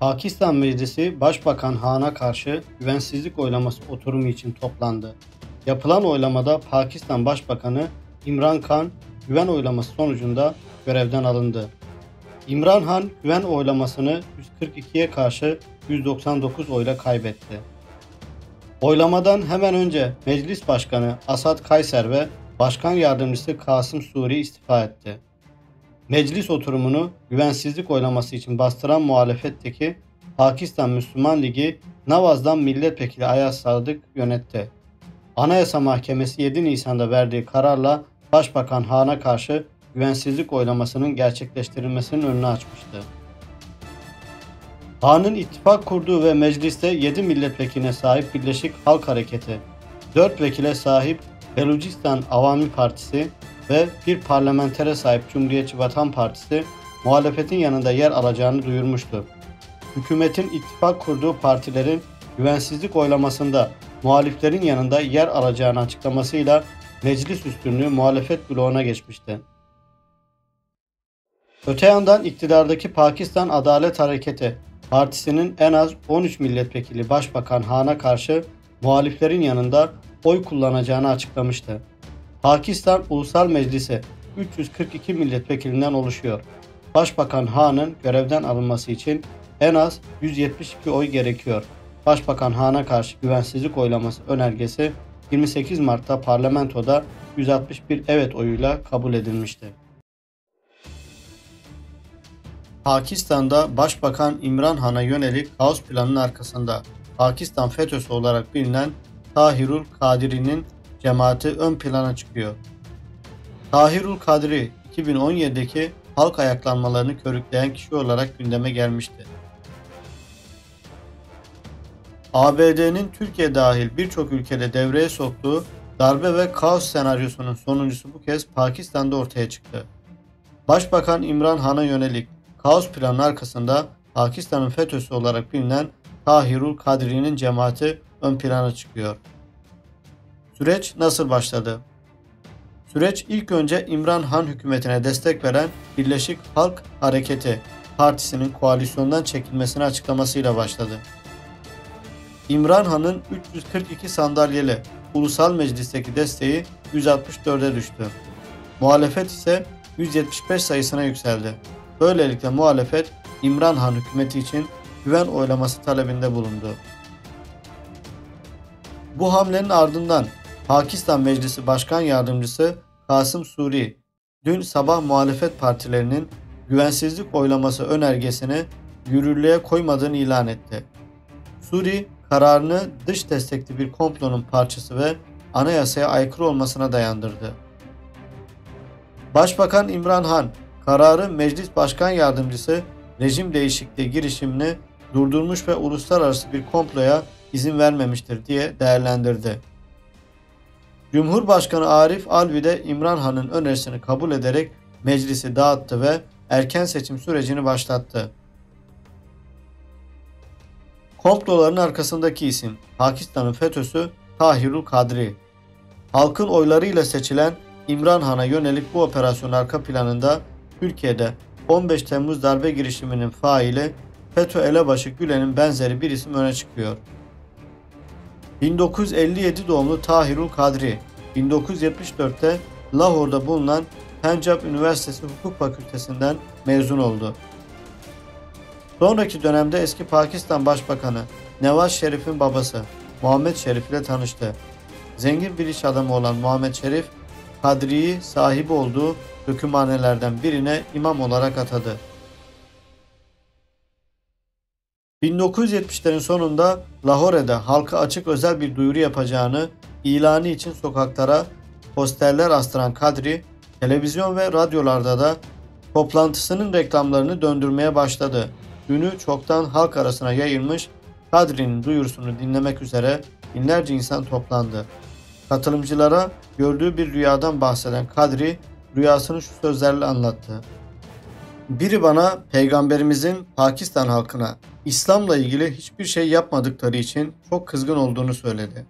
Pakistan Meclisi Başbakan Han'a karşı güvensizlik oylaması oturumu için toplandı. Yapılan oylamada Pakistan Başbakanı İmran Khan güven oylaması sonucunda görevden alındı. İmran Han güven oylamasını 142'ye karşı 199 oyla kaybetti. Oylamadan hemen önce Meclis Başkanı Asad Kayser ve Başkan Yardımcısı Kasım Suri istifa etti. Meclis oturumunu güvensizlik oylaması için bastıran muhalefetteki Pakistan Müslüman Ligi Nawaz'dan milletvekili Ayaz Sadık yönetti. Anayasa Mahkemesi 7 Nisan'da verdiği kararla Başbakan Han'a karşı güvensizlik oylamasının gerçekleştirilmesinin önünü açmıştı. Han'ın ittifak kurduğu ve mecliste 7 milletvekiline sahip Birleşik Halk Hareketi, 4 vekile sahip Belucistan Avami Partisi ve bir parlamentere sahip Cumhuriyetçi Vatan Partisi muhalefetin yanında yer alacağını duyurmuştu. Hükümetin ittifak kurduğu partilerin güvensizlik oylamasında muhaliflerin yanında yer alacağını açıklamasıyla meclis üstünlüğü muhalefet bloğuna geçmişti. Öte yandan iktidardaki Pakistan Adalet Hareketi Partisi'nin en az 13 milletvekili Başbakan Han'a karşı muhaliflerin yanında oy kullanacağını açıklamıştı. Pakistan Ulusal Meclisi 342 milletvekilinden oluşuyor. Başbakan Han'ın görevden alınması için en az 172 oy gerekiyor. Başbakan Han'a karşı güvensizlik oylaması önergesi 28 Mart'ta parlamentoda 161 evet oyuyla kabul edilmişti. Pakistan'da Başbakan İmran Han'a yönelik kaos planının arkasında Pakistan FETÖ'sü olarak bilinen Tahirul Kadiri'nin cemaati ön plana çıkıyor. Tahirul Kadiri 2017'deki halk ayaklanmalarını körükleyen kişi olarak gündeme gelmişti. ABD'nin Türkiye dahil birçok ülkede devreye soktuğu darbe ve kaos senaryosunun sonuncusu bu kez Pakistan'da ortaya çıktı. Başbakan İmran Han'a yönelik kaos planının arkasında Pakistan'ın FETÖ'sü olarak bilinen Tahirul Kadri'nin cemaati ön plana çıkıyor. Süreç nasıl başladı? Süreç ilk önce İmran Han hükümetine destek veren Birleşik Halk Hareketi Partisi'nin koalisyondan çekilmesini açıklamasıyla başladı. İmran Han'ın 342 sandalyeli Ulusal Meclis'teki desteği 164'e düştü. Muhalefet ise 175 sayısına yükseldi. Böylelikle muhalefet İmran Han hükümeti için güven oylaması talebinde bulundu. Bu hamlenin ardından Pakistan Meclisi Başkan Yardımcısı Kasım Suri dün sabah muhalefet partilerinin güvensizlik oylaması önergesini yürürlüğe koymadığını ilan etti. Suri kararını dış destekli bir komplonun parçası ve anayasaya aykırı olmasına dayandırdı. Başbakan İmran Han kararı Meclis Başkan Yardımcısı rejim değişikliği girişimini durdurmuş ve uluslararası bir komploya izin vermemiştir diye değerlendirdi. Cumhurbaşkanı Arif Alvi de İmran Han'ın önerisini kabul ederek meclisi dağıttı ve erken seçim sürecini başlattı. Komploların arkasındaki isim Pakistan'ın FETÖ'sü Tahirul Kadri. Halkın oylarıyla seçilen İmran Han'a yönelik bu operasyonun arka planında Türkiye'de 15 Temmuz darbe girişiminin faili FETÖ elebaşı Gülen'in benzeri bir isim öne çıkıyor. 1957 doğumlu Tahirul Kadri, 1974'te Lahor'da bulunan Pencap Üniversitesi Hukuk Fakültesinden mezun oldu. Sonraki dönemde eski Pakistan Başbakanı Nevaz Şerif'in babası Muhammed Şerif ile tanıştı. Zengin bir iş adamı olan Muhammed Şerif, Kadri'yi sahibi olduğu dökümhanelerden birine imam olarak atadı. 1970'lerin sonunda Lahore'de halka açık özel bir duyuru yapacağını ilanı için sokaklara posterler astıran Kadri, televizyon ve radyolarda da toplantısının reklamlarını döndürmeye başladı. Ünü çoktan halk arasına yayılmış, Kadri'nin duyurusunu dinlemek üzere binlerce insan toplandı. Katılımcılara gördüğü bir rüyadan bahseden Kadri, rüyasını şu sözlerle anlattı. Biri bana Peygamberimizin Pakistan halkına İslam'la ilgili hiçbir şey yapmadıkları için çok kızgın olduğunu söyledi.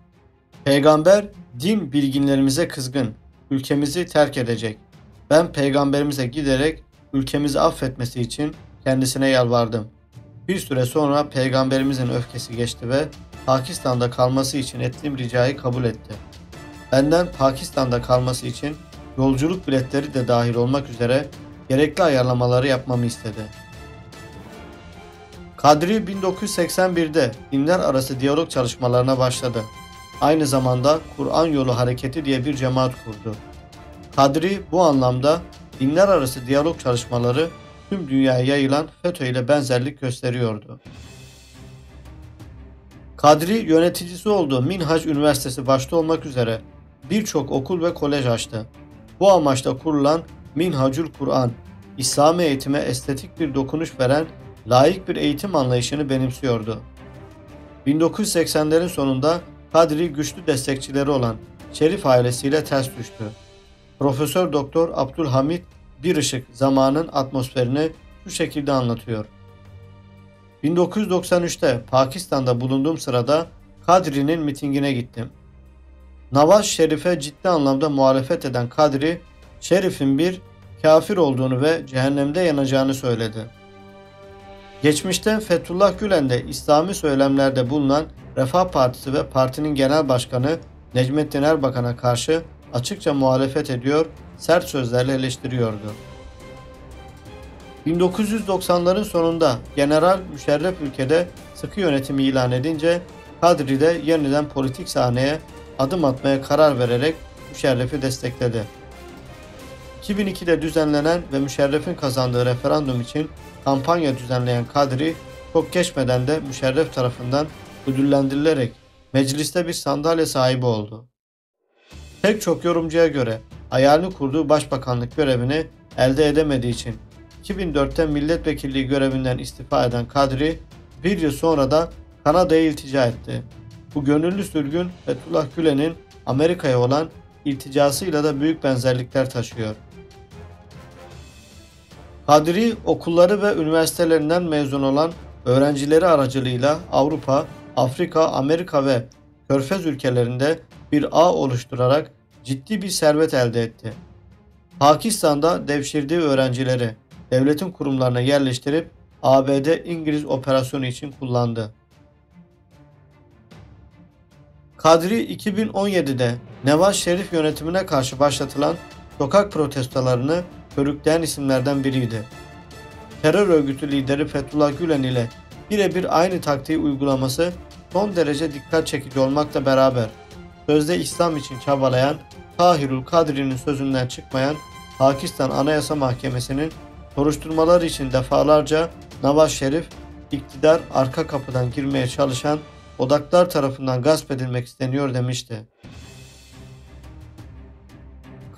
Peygamber din bilginlerimize kızgın, ülkemizi terk edecek. Ben peygamberimize giderek ülkemizi affetmesi için kendisine yalvardım. Bir süre sonra peygamberimizin öfkesi geçti ve Pakistan'da kalması için ettiğim ricayı kabul etti. Benden Pakistan'da kalması için yolculuk biletleri de dahil olmak üzere gerekli ayarlamaları yapmamı istedi. Kadri 1981'de dinler arası diyalog çalışmalarına başladı. Aynı zamanda Kur'an Yolu Hareketi diye bir cemaat kurdu. Kadri bu anlamda dinler arası diyalog çalışmaları tüm dünyaya yayılan FETÖ ile benzerlik gösteriyordu. Kadri yöneticisi olduğu Minhaj Üniversitesi başta olmak üzere birçok okul ve kolej açtı. Bu amaçla kurulan Minhacül Kur'an, İslami eğitime estetik bir dokunuş veren laik bir eğitim anlayışını benimsiyordu. 1980'lerin sonunda Kadri güçlü destekçileri olan Şerif ailesiyle ters düştü. Profesör Doktor Abdülhamit Birışık zamanın atmosferini şu şekilde anlatıyor. 1993'te Pakistan'da bulunduğum sırada Kadri'nin mitingine gittim. Nawaz Şerif'e ciddi anlamda muhalefet eden Kadri, Şerif'in bir kafir olduğunu ve cehennemde yanacağını söyledi. Geçmişte Fethullah Gülen'de İslami söylemlerde bulunan Refah Partisi ve partinin genel başkanı Necmettin Erbakan'a karşı açıkça muhalefet ediyor, sert sözlerle eleştiriyordu. 1990'ların sonunda General Müşerref ülkede sıkı yönetimi ilan edince Kadri de yeniden politik sahneye adım atmaya karar vererek Müşerref'i destekledi. 2002'de düzenlenen ve Müşerref'in kazandığı referandum için kampanya düzenleyen Kadri çok geçmeden de Müşerref tarafından ödüllendirilerek mecliste bir sandalye sahibi oldu. Pek çok yorumcuya göre hayalini kurduğu başbakanlık görevini elde edemediği için 2004'te milletvekilliği görevinden istifa eden Kadri bir yıl sonra da Kanada'ya iltica etti. Bu gönüllü sürgün Fethullah Gülen'in Amerika'ya olan ilticasıyla da büyük benzerlikler taşıyor. Kadri okulları ve üniversitelerinden mezun olan öğrencileri aracılığıyla Avrupa, Afrika, Amerika ve Körfez ülkelerinde bir ağ oluşturarak ciddi bir servet elde etti. Pakistan'da devşirdiği öğrencileri devletin kurumlarına yerleştirip ABD-İngiliz operasyonu için kullandı. Kadri 2017'de Nevaz Şerif yönetimine karşı başlatılan sokak protestolarını körükleyen isimlerden biriydi. Terör örgütü lideri Fethullah Gülen ile birebir aynı taktiği uygulaması son derece dikkat çekici olmakla beraber sözde İslam için çabalayan Tahirül Kadri'nin sözünden çıkmayan Pakistan Anayasa Mahkemesi'nin soruşturmalar için defalarca Nawaz Şerif, iktidar arka kapıdan girmeye çalışan odaklar tarafından gasp edilmek isteniyor demişti.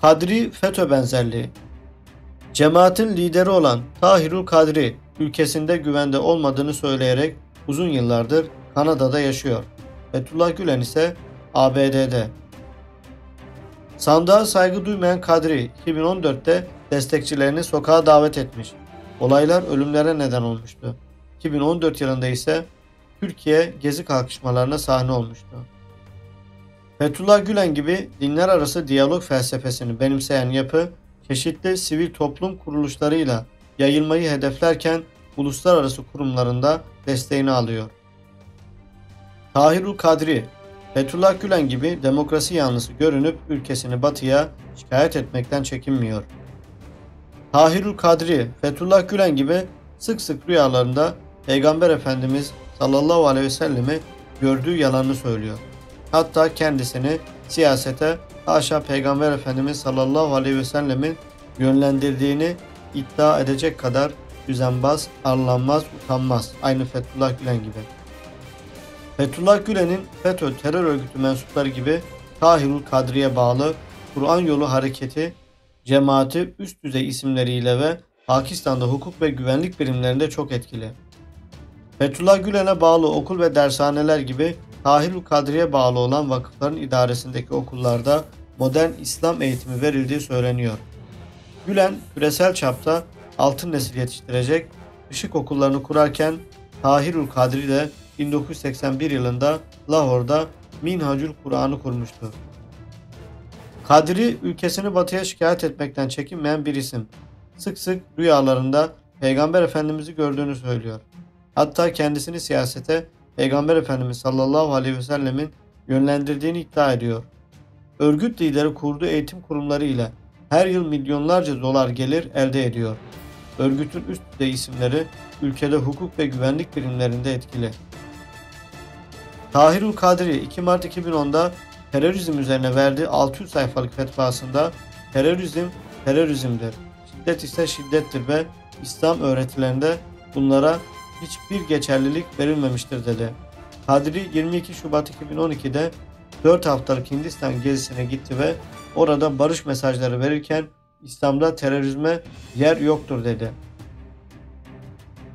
Kadri FETÖ benzerliği. Cemaatin lideri olan Tahirül Kadri ülkesinde güvende olmadığını söyleyerek uzun yıllardır Kanada'da yaşıyor. Fethullah Gülen ise ABD'de. Sandığa saygı duymayan Kadri 2014'te destekçilerini sokağa davet etmiş. Olaylar ölümlere neden olmuştu. 2014 yılında ise Türkiye gezi kalkışmalarına sahne olmuştu. Fethullah Gülen gibi dinler arası diyalog felsefesini benimseyen yapı, çeşitli sivil toplum kuruluşlarıyla yayılmayı hedeflerken uluslararası kurumlarında desteğini alıyor. Tahirül Kadri, Fethullah Gülen gibi demokrasi yanlısı görünüp ülkesini batıya şikayet etmekten çekinmiyor. Tahirül Kadri, Fethullah Gülen gibi sık sık rüyalarında Peygamber Efendimiz sallallahu aleyhi ve sellemi gördüğü yalanını söylüyor. Hatta kendisini siyasete haşa Peygamber Efendimiz sallallahu aleyhi ve sellemin yönlendirdiğini iddia edecek kadar düzenbaz, arlanmaz, utanmaz. Aynı Fethullah Gülen gibi. Fethullah Gülen'in FETÖ terör örgütü mensupları gibi Tahirül Kadri'ye bağlı Kur'an Yolu Hareketi cemaati üst düzey isimleriyle ve Pakistan'da hukuk ve güvenlik birimlerinde çok etkili. Fethullah Gülen'e bağlı okul ve dershaneler gibi Tahirül Kadri'ye bağlı olan vakıfların idaresindeki okullarda modern İslam eğitimi verildiği söyleniyor. Gülen küresel çapta altın nesil yetiştirecek ışık okullarını kurarken Tahirül Kadri de 1981 yılında Lahor'da Minhacül Kur'an'ı kurmuştu. Kadri ülkesini batıya şikayet etmekten çekinmeyen bir isim. Sık sık rüyalarında Peygamber Efendimiz'i gördüğünü söylüyor. Hatta kendisini siyasete Peygamber Efendimiz sallallahu aleyhi ve sellemin yönlendirdiğini iddia ediyor. Örgüt lideri kurduğu eğitim kurumları ile her yıl milyonlarca dolar gelir elde ediyor. Örgütün üst düzey isimleri ülkede hukuk ve güvenlik birimlerinde etkili. Tahirül Kadri 2 Mart 2010'da terörizm üzerine verdiği 600 sayfalık fetvasında terörizm terörizmdir, şiddet ise şiddettir ve İslam öğretilerinde bunlara hiçbir geçerlilik verilmemiştir dedi. Kadri 22 Şubat 2012'de 4 haftalık Hindistan gezisine gitti ve orada barış mesajları verirken İslam'da terörizme yer yoktur dedi.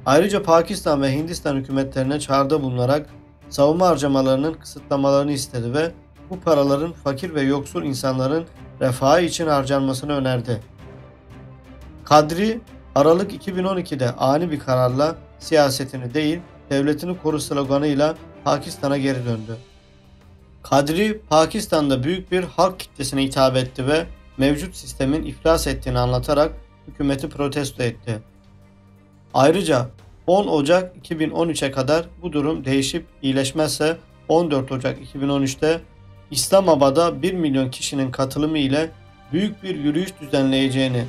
Ayrıca Pakistan ve Hindistan hükümetlerine çağrıda bulunarak savunma harcamalarının kısıtlamalarını istedi ve bu paraların fakir ve yoksul insanların refahı için harcanmasını önerdi. Kadri, Aralık 2012'de ani bir kararla siyasetini değil, devletini koru sloganıyla Pakistan'a geri döndü. Kadri, Pakistan'da büyük bir halk kitlesine hitap etti ve mevcut sistemin iflas ettiğini anlatarak hükümeti protesto etti. Ayrıca 10 Ocak 2013'e kadar bu durum değişip iyileşmezse 14 Ocak 2013'te İslamabad'a 1 milyon kişinin katılımı ile büyük bir yürüyüş düzenleyeceğini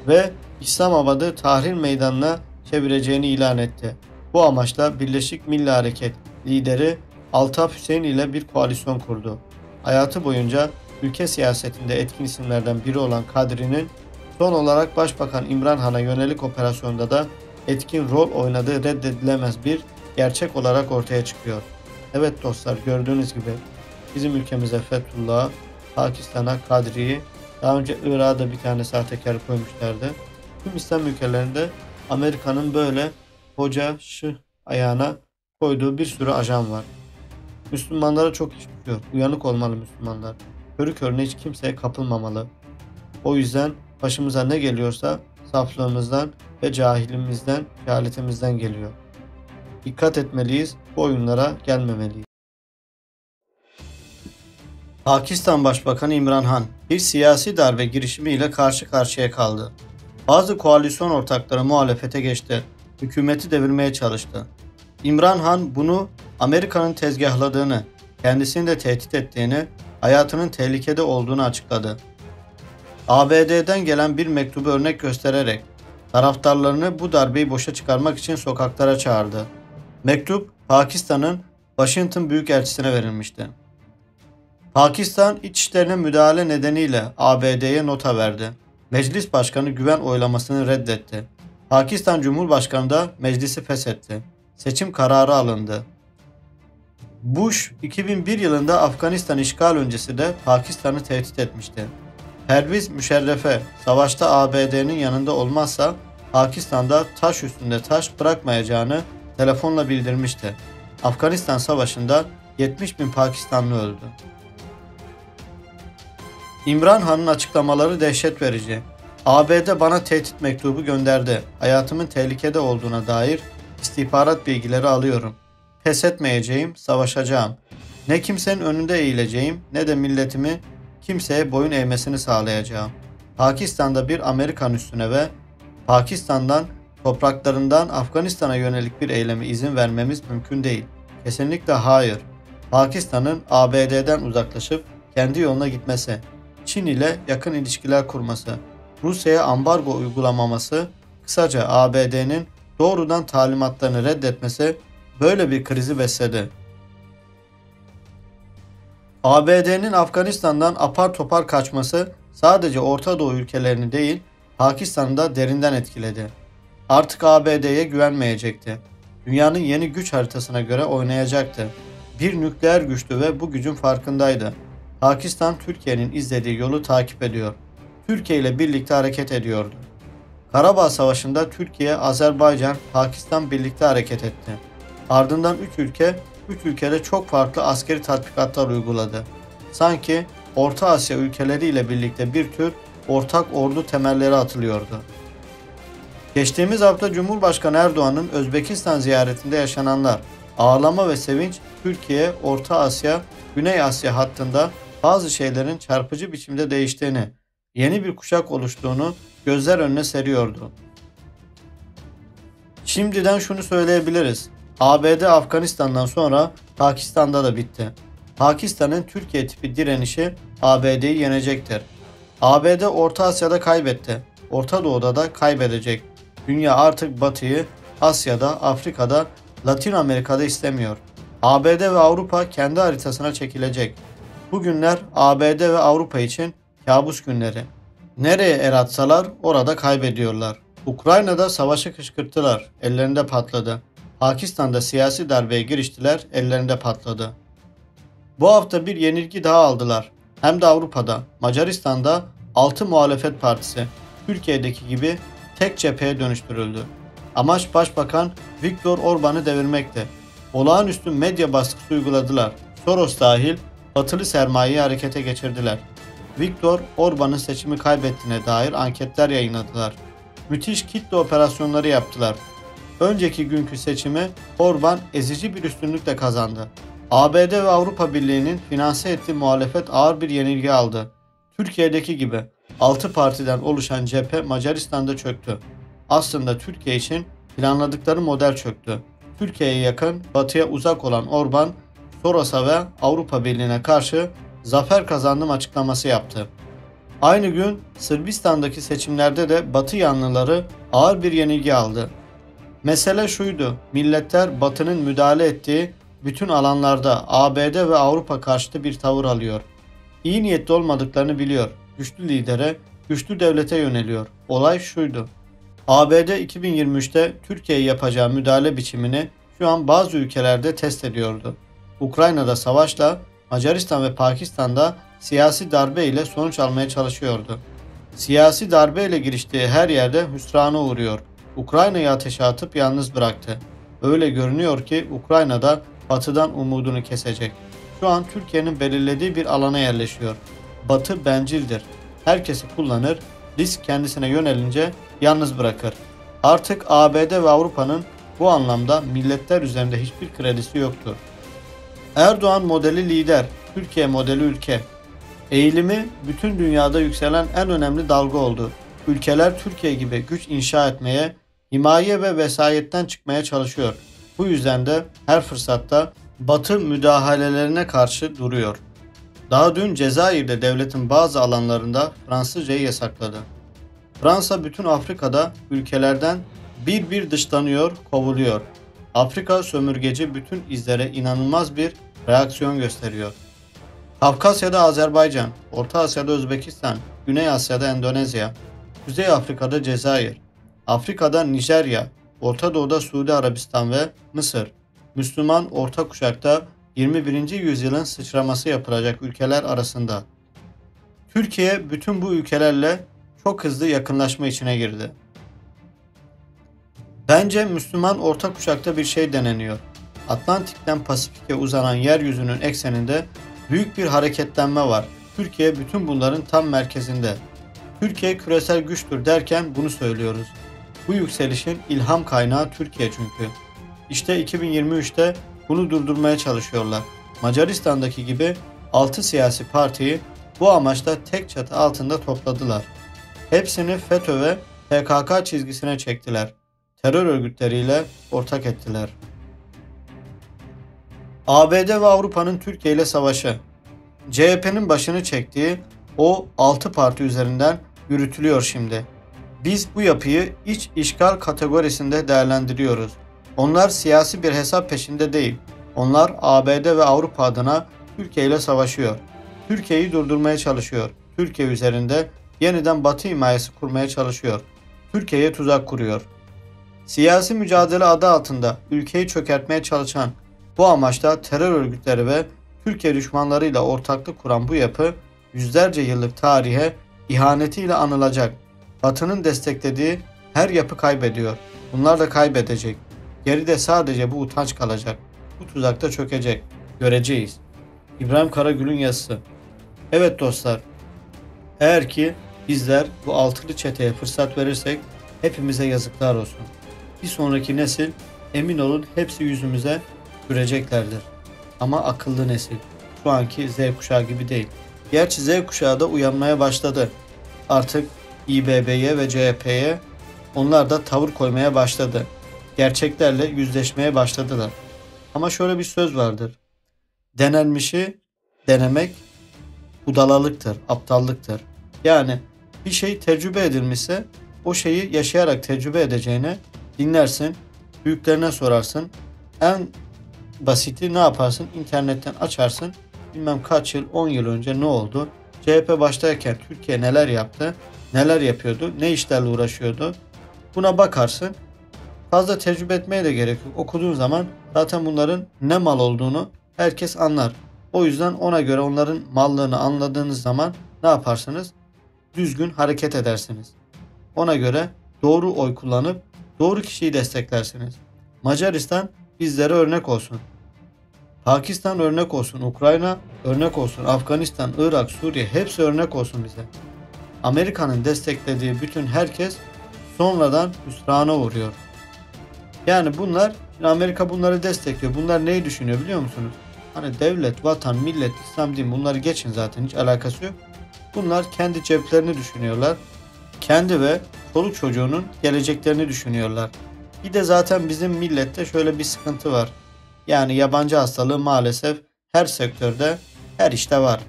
ve İslamabad'ı Tahrir Meydanı'na çevireceğini ilan etti. Bu amaçla Birleşik Milli Hareket lideri Altaf Hüseyin ile bir koalisyon kurdu. Hayatı boyunca ülke siyasetinde etkin isimlerden biri olan Kadri'nin son olarak Başbakan İmran Han'a yönelik operasyonda da etkin rol oynadığı reddedilemez bir gerçek olarak ortaya çıkıyor. Evet dostlar, gördüğünüz gibi bizim ülkemize Fethullah'ı, Pakistan'a Kadri'yi, daha önce Irak'a da bir tane sahtekar koymuşlardı. Tüm İslam ülkelerinde Amerika'nın böyle hoca şıh ayağına koyduğu bir sürü ajan var. Müslümanlara çok iş düşüyor. Uyanık olmalı Müslümanlar. Körü körüne hiç kimseye kapılmamalı. O yüzden başımıza ne geliyorsa saflığımızdan ve cahilimizden, cehaletimizden geliyor. Dikkat etmeliyiz, bu oyunlara gelmemeliyiz. Pakistan Başbakanı İmran Han bir siyasi darbe girişimiyle karşı karşıya kaldı. Bazı koalisyon ortakları muhalefete geçti. Hükümeti devirmeye çalıştı. İmran Han bunu Amerika'nın tezgahladığını, kendisini de tehdit ettiğini, hayatının tehlikede olduğunu açıkladı. ABD'den gelen bir mektubu örnek göstererek taraftarlarını bu darbeyi boşa çıkarmak için sokaklara çağırdı. Mektup Pakistan'ın Washington Büyükelçisi'ne verilmişti. Pakistan iç işlerine müdahale nedeniyle ABD'ye nota verdi. Meclis Başkanı güven oylamasını reddetti. Pakistan Cumhurbaşkanı da meclisi feshetti. Seçim kararı alındı. Bush 2001 yılında Afganistan işgal öncesi de Pakistan'ı tehdit etmişti. Perviz Müşerrefe savaşta ABD'nin yanında olmazsa Pakistan'da taş üstünde taş bırakmayacağını telefonla bildirmişti. Afganistan Savaşı'nda 70 bin Pakistanlı öldü. İmran Han'ın açıklamaları dehşet verici. ABD bana tehdit mektubu gönderdi. Hayatımın tehlikede olduğuna dair istihbarat bilgileri alıyorum. Pes etmeyeceğim, savaşacağım. Ne kimsenin önünde eğileceğim ne de milletimin kimseye boyun eğmesini sağlayacağım. Pakistan'da bir Amerikan üssüne ve Pakistan'dan topraklarından Afganistan'a yönelik bir eyleme izin vermemiz mümkün değil. Kesinlikle hayır. Pakistan'ın ABD'den uzaklaşıp kendi yoluna gitmesi, Çin ile yakın ilişkiler kurması, Rusya'ya ambargo uygulamaması, kısaca ABD'nin doğrudan talimatlarını reddetmesi böyle bir krizi besledi. ABD'nin Afganistan'dan apar topar kaçması sadece Orta Doğu ülkelerini değil, Pakistan'ı da derinden etkiledi. Artık ABD'ye güvenmeyecekti. Dünyanın yeni güç haritasına göre oynayacaktı. Bir nükleer güçtü ve bu gücün farkındaydı. Pakistan Türkiye'nin izlediği yolu takip ediyor. Türkiye ile birlikte hareket ediyordu. Karabağ Savaşı'nda Türkiye, Azerbaycan, Pakistan birlikte hareket etti. Ardından 3 ülkede çok farklı askeri tatbikatlar uyguladı. Sanki Orta Asya ülkeleriyle birlikte bir tür ortak ordu temelleri atılıyordu. Geçtiğimiz hafta Cumhurbaşkanı Erdoğan'ın Özbekistan ziyaretinde yaşananlar, ağlama ve sevinç Türkiye, Orta Asya, Güney Asya hattında bazı şeylerin çarpıcı biçimde değiştiğini, yeni bir kuşak oluştuğunu gözler önüne seriyordu. Şimdiden şunu söyleyebiliriz. ABD Afganistan'dan sonra Pakistan'da da bitti. Pakistan'ın Türkiye tipi direnişi ABD'yi yenecektir. ABD Orta Asya'da kaybetti. Orta Doğu'da da kaybedecek. Dünya artık Batı'yı Asya'da, Afrika'da, Latin Amerika'da istemiyor. ABD ve Avrupa kendi haritasına çekilecek. Bu günler ABD ve Avrupa için kabus günleri. Nereye el atsalar orada kaybediyorlar. Ukrayna'da savaşı kışkırttılar, ellerinde patladı. Pakistan'da siyasi darbeye giriştiler, ellerinde patladı. Bu hafta bir yenilgi daha aldılar. Hem de Avrupa'da, Macaristan'da 6 muhalefet partisi Türkiye'deki gibi tek cepheye dönüştürüldü. Amaç Başbakan Viktor Orban'ı devirmekti. Olağanüstü medya baskısı uyguladılar. Soros dahil batılı sermayeyi harekete geçirdiler. Viktor Orban'ın seçimi kaybettiğine dair anketler yayınladılar. Müthiş kitle operasyonları yaptılar. Önceki günkü seçimi Orban ezici bir üstünlükle kazandı. ABD ve Avrupa Birliği'nin finanse ettiği muhalefet ağır bir yenilgi aldı. Türkiye'deki gibi 6 partiden oluşan cephe Macaristan'da çöktü. Aslında Türkiye için planladıkları model çöktü. Türkiye'ye yakın, batıya uzak olan Orban, Soros'a ve Avrupa Birliği'ne karşı zafer kazandım açıklaması yaptı. Aynı gün Sırbistan'daki seçimlerde de Batı yanlıları ağır bir yenilgi aldı. Mesele şuydu, milletler Batı'nın müdahale ettiği bütün alanlarda ABD ve Avrupa karşıtı bir tavır alıyor. İyi niyetli olmadıklarını biliyor. Güçlü lidere, güçlü devlete yöneliyor. Olay şuydu. ABD 2023'te Türkiye'ye yapacağı müdahale biçimini şu an bazı ülkelerde test ediyordu. Ukrayna'da savaşla, Macaristan ve Pakistan'da siyasi darbe ile sonuç almaya çalışıyordu. Siyasi darbe ile giriştiği her yerde hüsrana uğruyor. Ukrayna'yı ateşe atıp yalnız bıraktı. Öyle görünüyor ki Ukrayna'da Batı'dan umudunu kesecek. Şu an Türkiye'nin belirlediği bir alana yerleşiyor. Batı bencildir. Herkesi kullanır, risk kendisine yönelince yalnız bırakır. Artık ABD ve Avrupa'nın bu anlamda milletler üzerinde hiçbir kredisi yoktur. Erdoğan modeli lider, Türkiye modeli ülke. Eğilimi bütün dünyada yükselen en önemli dalga oldu. Ülkeler Türkiye gibi güç inşa etmeye, himaye ve vesayetten çıkmaya çalışıyor. Bu yüzden de her fırsatta Batı müdahalelerine karşı duruyor. Daha dün Cezayir'de devletin bazı alanlarında Fransızcayı yasakladı. Fransa bütün Afrika'da ülkelerden bir bir dışlanıyor, kovuluyor. Afrika sömürgeci bütün izlere inanılmaz bir reaksiyon gösteriyor. Kafkasya'da Azerbaycan, Orta Asya'da Özbekistan, Güney Asya'da Endonezya, Kuzey Afrika'da Cezayir, Afrika'da Nijerya, Orta Doğu'da Suudi Arabistan ve Mısır. Müslüman orta kuşakta 21. yüzyılın sıçraması yapılacak ülkeler arasında. Türkiye bütün bu ülkelerle çok hızlı yakınlaşma içine girdi. Bence Müslüman orta kuşakta bir şey deneniyor. Atlantik'ten Pasifik'e uzanan yeryüzünün ekseninde büyük bir hareketlenme var. Türkiye bütün bunların tam merkezinde. Türkiye küresel güçtür derken bunu söylüyoruz. Bu yükselişin ilham kaynağı Türkiye çünkü. İşte 2023'te bunu durdurmaya çalışıyorlar. Macaristan'daki gibi 6 siyasi partiyi bu amaçla tek çatı altında topladılar. Hepsini FETÖ ve PKK çizgisine çektiler. Terör örgütleriyle ortak ettiler. ABD ve Avrupa'nın Türkiye ile savaşı. CHP'nin başını çektiği o 6 parti üzerinden yürütülüyor şimdi. Biz bu yapıyı iç işgal kategorisinde değerlendiriyoruz. Onlar siyasi bir hesap peşinde değil. Onlar ABD ve Avrupa adına Türkiye ile savaşıyor. Türkiye'yi durdurmaya çalışıyor. Türkiye üzerinde yeniden Batı himayesi kurmaya çalışıyor. Türkiye'ye tuzak kuruyor. Siyasi mücadele adı altında ülkeyi çökertmeye çalışan, bu amaçla terör örgütleri ve Türkiye düşmanlarıyla ortaklık kuran bu yapı yüzlerce yıllık tarihe ihanetiyle anılacak. Batı'nın desteklediği her yapı kaybediyor. Bunlar da kaybedecek. Geride sadece bu utanç kalacak. Bu tuzakta çökecek. Göreceğiz. İbrahim Karagül'ün yazısı. Evet dostlar, eğer ki bizler bu altılı çeteye fırsat verirsek hepimize yazıklar olsun. Bir sonraki nesil emin olun hepsi yüzümüze göreceklerdir. Ama akıllı nesil. Şu anki Z kuşağı gibi değil. Gerçi Z kuşağı da uyanmaya başladı. Artık İBB'ye ve CHP'ye onlar da tavır koymaya başladı. gerçeklerle yüzleşmeye başladılar. Ama şöyle bir söz vardır. Denenmişi denemek budalalıktır, aptallıktır. Yani bir şey tecrübe edilmişse o şeyi yaşayarak tecrübe edeceğine dinlersin, büyüklerine sorarsın. En basiti ne yaparsın? İnternetten açarsın. Bilmem kaç yıl, 10 yıl önce ne oldu? CHP başlarken Türkiye neler yaptı? Neler yapıyordu? Ne işlerle uğraşıyordu? Buna bakarsın. Fazla tecrübe etmeye de gerek yok. Okuduğun zaman zaten bunların ne mal olduğunu herkes anlar. O yüzden ona göre onların mallığını anladığınız zaman ne yaparsınız? Düzgün hareket edersiniz. Ona göre doğru oy kullanıp doğru kişiyi desteklersiniz. Macaristan bizlere örnek olsun. Pakistan örnek olsun. Ukrayna örnek olsun. Afganistan, Irak, Suriye hepsi örnek olsun bize. Amerika'nın desteklediği bütün herkes sonradan hüsrana uğruyor. Yani Amerika bunları destekliyor. Bunlar neyi düşünüyor biliyor musunuz? Hani devlet, vatan, millet, İslam, din bunları geçin zaten hiç alakası yok. Bunlar kendi ceplerini düşünüyorlar. Kendi ve çoluk çocuğunun geleceklerini düşünüyorlar. Bir de zaten bizim millette şöyle bir sıkıntı var. Yani yabancı hastalığı maalesef her sektörde, her işte var.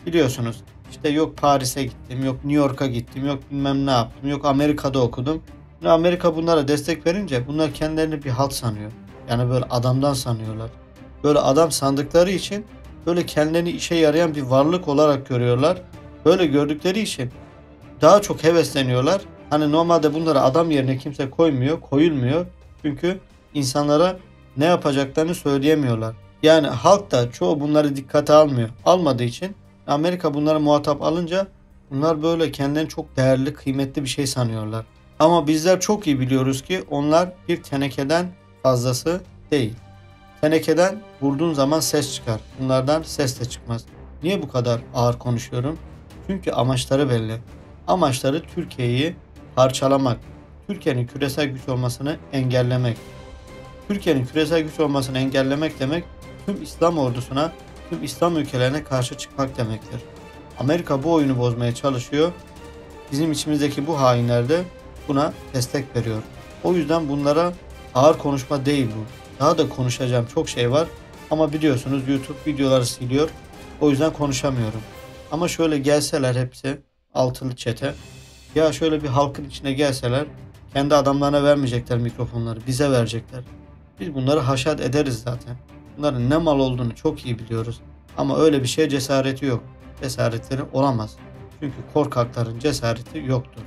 Biliyorsunuz işte yok Paris'e gittim, yok New York'a gittim, yok bilmem ne yaptım, yok Amerika'da okudum. Amerika bunlara destek verince bunlar kendilerini bir halt sanıyor. Yani böyle adamdan sanıyorlar. Böyle adam sandıkları için böyle kendilerini işe yarayan bir varlık olarak görüyorlar. Böyle gördükleri için daha çok hevesleniyorlar. Hani normalde bunlara adam yerine kimse koyulmuyor. Çünkü insanlara ne yapacaklarını söyleyemiyorlar. Yani halk da çoğu bunları dikkate almıyor. Almadığı için Amerika bunları muhatap alınca bunlar böyle kendilerini çok değerli, kıymetli bir şey sanıyorlar. Ama bizler çok iyi biliyoruz ki onlar bir tenekeden fazlası değil. Tenekeden vurduğun zaman ses çıkar. Bunlardan ses de çıkmaz. Niye bu kadar ağır konuşuyorum? Çünkü amaçları belli. Amaçları Türkiye'yi parçalamak. Türkiye'nin küresel güç olmasını engellemek. Türkiye'nin küresel güç olmasını engellemek demek tüm İslam ordusuna, tüm İslam ülkelerine karşı çıkmak demektir. Amerika bu oyunu bozmaya çalışıyor. Bizim içimizdeki bu hainler de buna destek veriyor. O yüzden bunlara ağır konuşma değil bu. Daha da konuşacağım çok şey var. Ama biliyorsunuz YouTube videoları siliyor. O yüzden konuşamıyorum. Ama şöyle gelseler hepsi altılı çete. Ya şöyle bir halkın içine gelseler kendi adamlarına vermeyecekler mikrofonları. Bize verecekler. Biz bunları haşat ederiz zaten. Bunların ne mal olduğunu çok iyi biliyoruz. Ama öyle bir şeye cesareti yok. Cesaretleri olamaz. Çünkü korkakların cesareti yoktur.